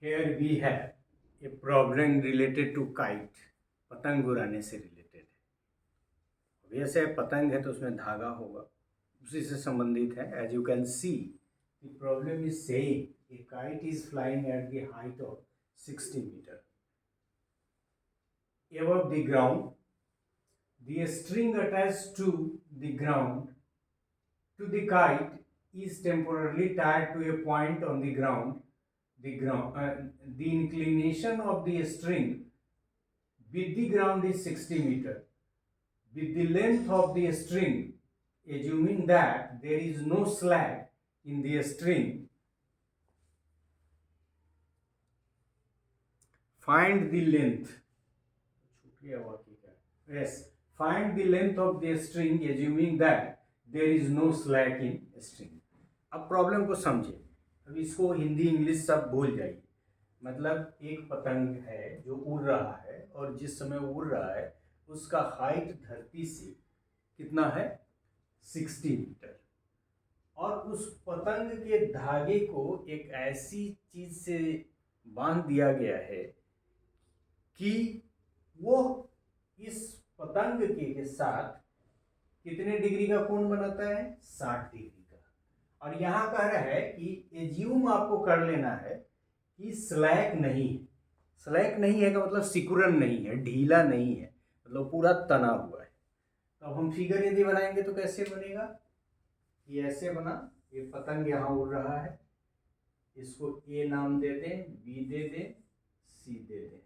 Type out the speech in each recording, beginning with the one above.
Here we have a problem related to kite. पतंग उड़ाने से रिलेटेड है। वैसे पतंग है तो उसमें धागा होगा, उसी से संबंधित है। As you can see the problem is saying a kite is flying at the height of 60 metre above the ground. The string attached to the ground to the kite is temporarily tied to a point on the ground. The inclination of the string with the ground is 60 meter. With the length of the string, assuming that there is no slack in the string, find the length. Yes, find the length of the string assuming that there is no slack in string. अब problem को समझिए। अब इसको Hindi English सब भूल जाइए। मतलब एक पतंग है जो उड़ रहा है और जिस समय उड़ रहा है उसका हाइट धरती से कितना है 60 मीटर, और उस पतंग के धागे को एक ऐसी चीज से बांध दिया गया है कि वो इस पतंग के साथ कितने डिग्री का कोण बनाता है 60 डिग्री का। और यहां कह रहा है कि एज्यूम आपको कर लेना है कि स्लैक नहीं है। स्लैक नहीं है का मतलब सिकुड़न नहीं है, ढीला नहीं है, मतलब पूरा तना हुआ है। तो अब हम फिगर यदि बनाएंगे तो कैसे बनेगा, ये ऐसे बना, ये पतंग यहाँ उड़ रहा है, इसको ए नाम दे दें, बी दे दें, सी दे दें।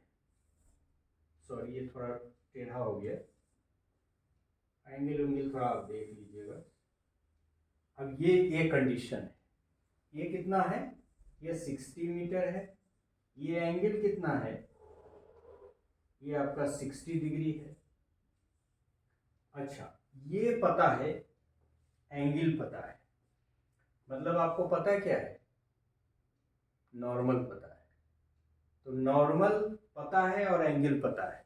सॉरी ये थोड़ा टेढ़ा हो गया, एंगल उंगल थोड़ा आप देख लीजिएगा। अब ये कंडीशन है, ये कितना है, ये 60 मीटर है, ये एंगल कितना है, ये आपका 60 डिग्री है। अच्छा, ये पता है, एंगल पता है, मतलब आपको पता क्या है, नॉर्मल पता है। तो नॉर्मल पता है और एंगल पता है,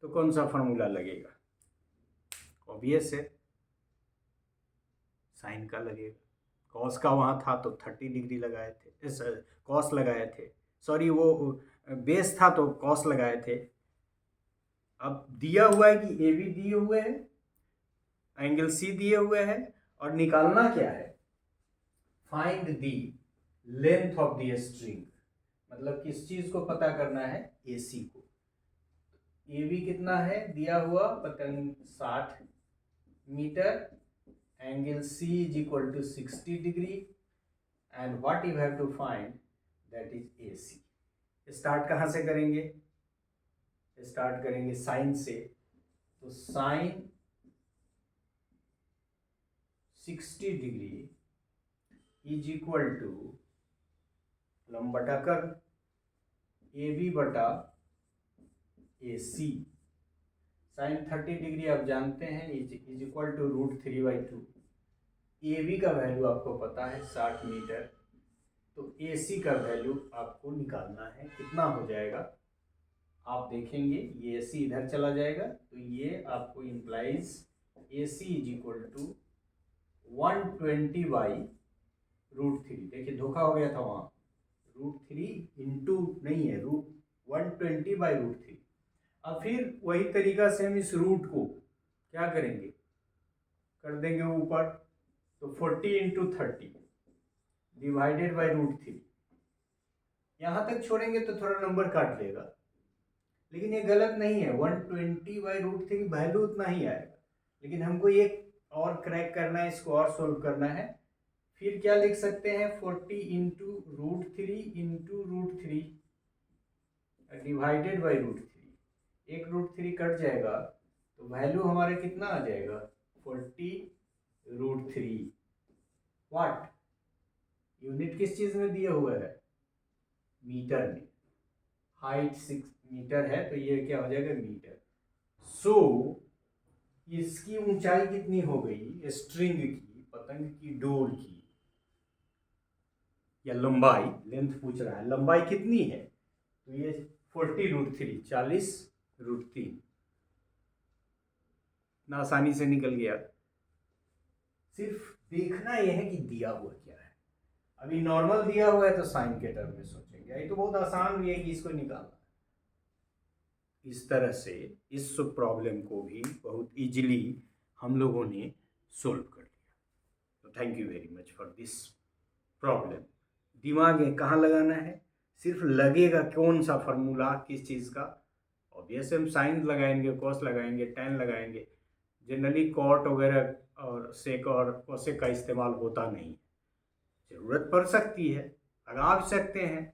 तो कौन सा फॉर्मूला लगेगा, ऑब्वियस है साइन का लगेगा। कॉस का वहाँ था तो 30 डिग्री लगाए थे, कॉस लगाए थे, सॉरी वो बेस था तो कॉस लगाए थे। अब दिया हुआ है कि ए बी दिए हुए हैं, एंगल सी दिए हुए हैं, और निकालना क्या है, find the length of the string. मतलब किस चीज को पता करना है, एसी को। ए बी कितना है दिया हुआ, पतंग 60 metre, angle C is equal to 60 degree, and what you have to find, that is AC. Start कहाँ से करेंगे, स्टार्ट करेंगे साइन से। तो sine 60 degree is equal to लंब बटा कर ए बी बटा ए सी। साइन 30 डिग्री आप जानते हैं is equal to √3/2। A B का वैल्यू आपको पता है 60 मीटर, तो ए सी का वैल्यू आपको निकालना है, कितना हो जाएगा आप देखेंगे, ये ए सी इधर चला जाएगा, तो ये आपको implies A C is equal to 120/√3। देखिए धोखा हो गया था वहाँ, √3 इंटू नहीं है, 120/√3। अब फिर वही तरीका से हम इस रूट को क्या करेंगे, कर देंगे ऊपर, तो 40 इंटू 30 डिवाइडेड बाई √3। यहां तक छोड़ेंगे तो थोड़ा नंबर काट लेगा, लेकिन ये गलत नहीं है, 120/√3 वैल्यू उतना ही आएगा। लेकिन हमको ये और क्रैक करना है, इसको और सोल्व करना है। फिर क्या लिख सकते हैं, 40 इंटू √3 डिवाइडेड बाई √3। एक √3 कट जाएगा तो वैल्यू हमारे कितना आ जाएगा, 40√3। व्हाट, यूनिट किस चीज में दिया हुआ है, मीटर में। हाइट 6 मीटर है तो ये क्या हो जाएगा, मीटर। सो इसकी ऊंचाई कितनी हो गई, स्ट्रिंग की, पतंग की डोर की, या लंबाई, लेंथ पूछ रहा है, लंबाई कितनी है, तो ये 40√3, 40√3 ना आसानी से निकल गया। सिर्फ देखना यह है कि दिया हुआ क्या है। अभी नॉर्मल दिया हुआ है तो साइन के टर्म में सोचेंगे। ये तो बहुत आसान भी है कि इसको निकालना। इस तरह से इस प्रॉब्लम को भी बहुत इजीली हम लोगों ने सोल्व कर लिया। तो thank you very much for this problem. दिमाग में कहाँ लगाना है, सिर्फ लगेगा कौन सा फार्मूला किस चीज़ का। ऑब्वियस हम साइन लगाएंगे, कॉस लगाएंगे, टेन लगाएंगे। जनरली कॉट वगैरह और सेक और कोसेक का इस्तेमाल होता नहीं। ज़रूरत पड़ सकती है, लगा भी सकते हैं,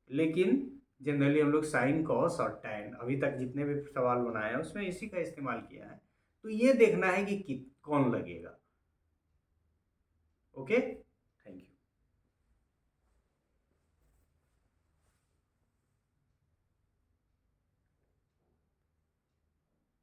लेकिन जनरली हम लोग साइन कॉस और टैन अभी तक जितने भी सवाल बनाए हैं उसमें इसी का इस्तेमाल किया है। तो ये देखना है कि कौन लगेगा। ओके।